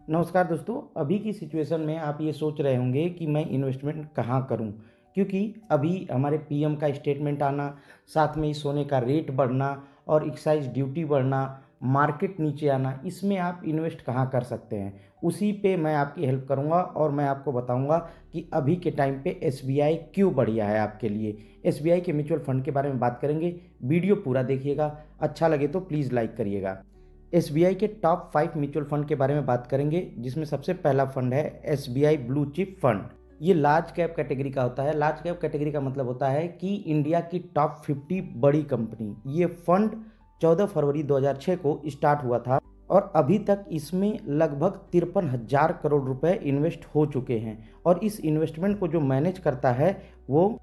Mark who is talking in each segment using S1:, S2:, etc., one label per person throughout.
S1: नमस्कार दोस्तों। अभी की सिचुएशन में आप ये सोच रहे होंगे कि मैं इन्वेस्टमेंट कहाँ करूँ, क्योंकि अभी हमारे पीएम का स्टेटमेंट आना, साथ में ही सोने का रेट बढ़ना और एक्साइज ड्यूटी बढ़ना, मार्केट नीचे आना, इसमें आप इन्वेस्ट कहाँ कर सकते हैं, उसी पे मैं आपकी हेल्प करूँगा और मैं आपको बताऊँगा कि अभी के टाइम पे एसबीआई क्यों बढ़िया है आपके लिए। एसबीआई के म्यूचुअल फंड के बारे में बात करेंगे, वीडियो पूरा देखिएगा, अच्छा लगे तो प्लीज़ लाइक करिएगा। एसबीआई के टॉप 5 म्यूचुअल फंड के बारे में बात करेंगे, जिसमें सबसे पहला फंड है एसबीआई ब्लू चिप फंड। ये लार्ज कैप कैटेगरी का होता है। लार्ज कैप कैटेगरी का मतलब होता है कि इंडिया की टॉप 50 बड़ी कंपनी। ये फंड 14 फरवरी 2006 को स्टार्ट हुआ था और अभी तक इसमें लगभग 53,000 करोड़ रुपए इन्वेस्ट हो चुके हैं। और इस इन्वेस्टमेंट को जो मैनेज करता है वो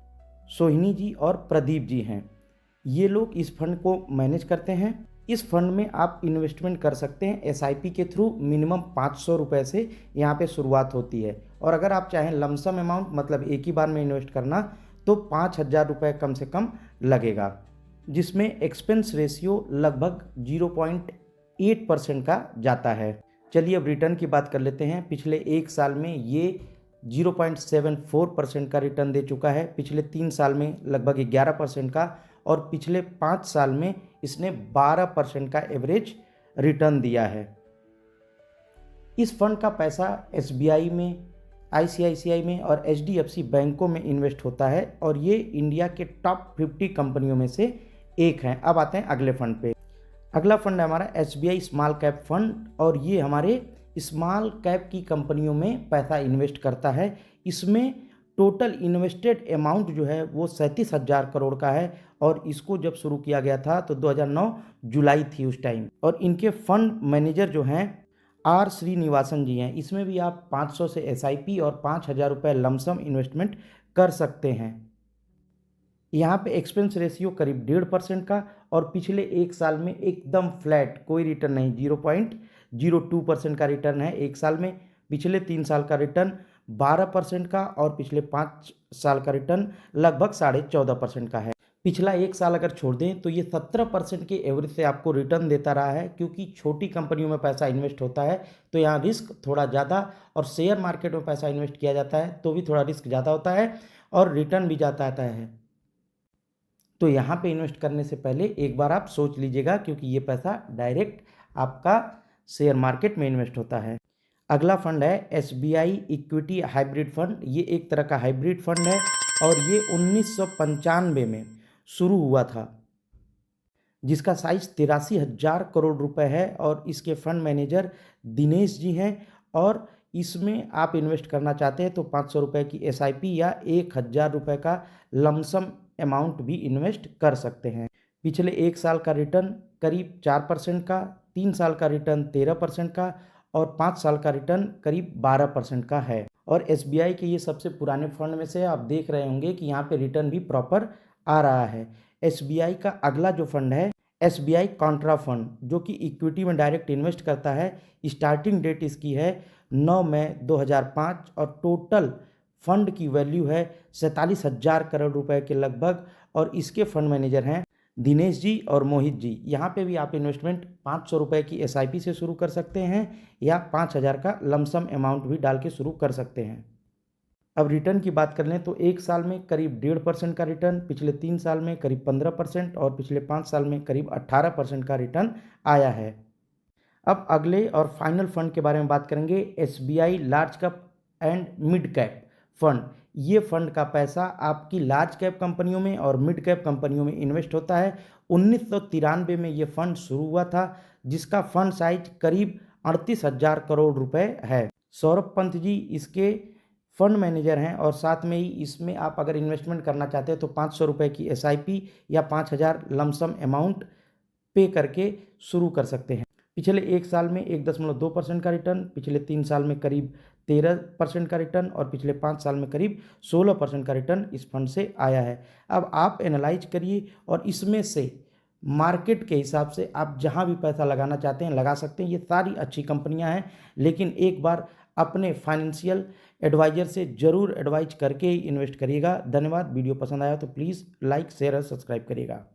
S1: सोहिनी जी और प्रदीप जी हैं। ये लोग इस फंड को मैनेज करते हैं। इस फंड में आप इन्वेस्टमेंट कर सकते हैं एसआईपी के थ्रू। मिनिमम 500 रुपये से यहाँ पे शुरुआत होती है और अगर आप चाहें लमसम अमाउंट, मतलब एक ही बार में इन्वेस्ट करना, तो 5,000 रुपये कम से कम लगेगा, जिसमें एक्सपेंस रेशियो लगभग 0.8% का जाता है। चलिए अब रिटर्न की बात कर लेते हैं। पिछले एक साल में ये 0.74% का रिटर्न दे चुका है, पिछले 3 साल में लगभग 11% का, और पिछले 5 साल में इसने 12% का एवरेज रिटर्न दिया है। इस फंड का पैसा एसबीआई में, आईसीआईसीआई में और एचडीएफसी बैंकों में इन्वेस्ट होता है और ये इंडिया के टॉप 50 कंपनियों में से एक है। अब आते हैं अगले फंड पे। अगला फंड है हमारा एसबीआई स्मॉल कैप फंड और ये हमारे स्मॉल कैप की कंपनियों में पैसा इन्वेस्ट करता है। इसमें टोटल इन्वेस्टेड अमाउंट जो है वो 37,000 करोड़ का है और इसको जब शुरू किया गया था तो 2009 जुलाई थी उस टाइम। और इनके फंड मैनेजर जो हैं आर श्रीनिवासन जी हैं। इसमें भी आप 500 से एसआईपी और 5,000 रुपये लमसम इन्वेस्टमेंट कर सकते हैं। यहाँ पे एक्सपेंस रेशियो करीब 1.5% का और पिछले एक साल में एकदम फ्लैट, कोई रिटर्न नहीं, 0.02% का रिटर्न है एक साल में। पिछले 3 साल का रिटर्न 12% का और पिछले 5 साल का रिटर्न लगभग 14.5% का है। पिछला एक साल अगर छोड़ दें तो ये 17% के एवरेज से आपको रिटर्न देता रहा है, क्योंकि छोटी कंपनियों में पैसा इन्वेस्ट होता है तो यहाँ रिस्क थोड़ा ज़्यादा, और शेयर मार्केट में पैसा इन्वेस्ट किया जाता है तो भी थोड़ा रिस्क ज़्यादा होता है और रिटर्न भी ज़्यादा आता है। तो यहाँ पे इन्वेस्ट करने से पहले एक बार आप सोच लीजिएगा, क्योंकि ये पैसा डायरेक्ट आपका शेयर मार्केट में इन्वेस्ट होता है। अगला फंड है एसबीआई इक्विटी हाइब्रिड फंड। ये एक तरह का हाइब्रिड फंड है और ये 1995 में शुरू हुआ था, जिसका साइज 83,000 करोड़ रुपए है और इसके फंड मैनेजर दिनेश जी हैं। और इसमें आप इन्वेस्ट करना चाहते हैं तो 500 रुपये की एसआईपी या 1,000 रुपये का लमसम अमाउंट भी इन्वेस्ट कर सकते हैं। पिछले एक साल का रिटर्न करीब 4% का, 3 साल का रिटर्न 13% का और 5 साल का रिटर्न करीब 12% का है। और एसबीआई के ये सबसे पुराने फंड में से आप देख रहे होंगे कि यहाँ पे रिटर्न भी प्रॉपर आ रहा है। एसबीआई का अगला जो फंड है एसबीआई कॉन्ट्रा फंड, जो कि इक्विटी में डायरेक्ट इन्वेस्ट करता है। स्टार्टिंग डेट इसकी है 9 मई 2005 और टोटल फंड की वैल्यू है 47,000 करोड़ रुपए के लगभग। और इसके फंड मैनेजर हैं दिनेश जी और मोहित जी। यहाँ पे भी आप इन्वेस्टमेंट 500 रुपये की एसआईपी से शुरू कर सकते हैं या 5,000 का लमसम अमाउंट भी डाल के शुरू कर सकते हैं। अब रिटर्न की बात कर लें तो एक साल में करीब 1.5% का रिटर्न, पिछले 3 साल में करीब 15% और पिछले 5 साल में करीब 18% का रिटर्न आया है। अब अगले और फाइनल फंड के बारे में बात करेंगे, SBI large cap and mid cap fund. ये फंड का पैसा आपकी लार्ज कैप कंपनियों में और मिड कैप कंपनियों में इन्वेस्ट होता है। 1993 में ये फंड शुरू हुआ था, जिसका फंड साइज करीब 38,000 करोड़ रुपए है। सौरभ पंत जी इसके फंड मैनेजर हैं और साथ में ही इसमें आप अगर इन्वेस्टमेंट करना चाहते हैं तो 500 रुपये की एसआईपी या 5,000 लमसम अमाउंट पे करके शुरू कर सकते हैं। पिछले एक साल में 1.2% का रिटर्न, पिछले 3 साल में करीब 13% का रिटर्न और पिछले 5 साल में करीब 16% का रिटर्न इस फंड से आया है। अब आप एनालाइज करिए और इसमें से मार्केट के हिसाब से आप जहां भी पैसा लगाना चाहते हैं लगा सकते हैं। ये सारी अच्छी कंपनियां हैं, लेकिन एक बार अपने फाइनेंशियल एडवाइजर से ज़रूर एडवाइज करके ही इन्वेस्ट करिएगा। धन्यवाद। वीडियो पसंद आया तो प्लीज़ लाइक, शेयर और सब्सक्राइब करिएगा।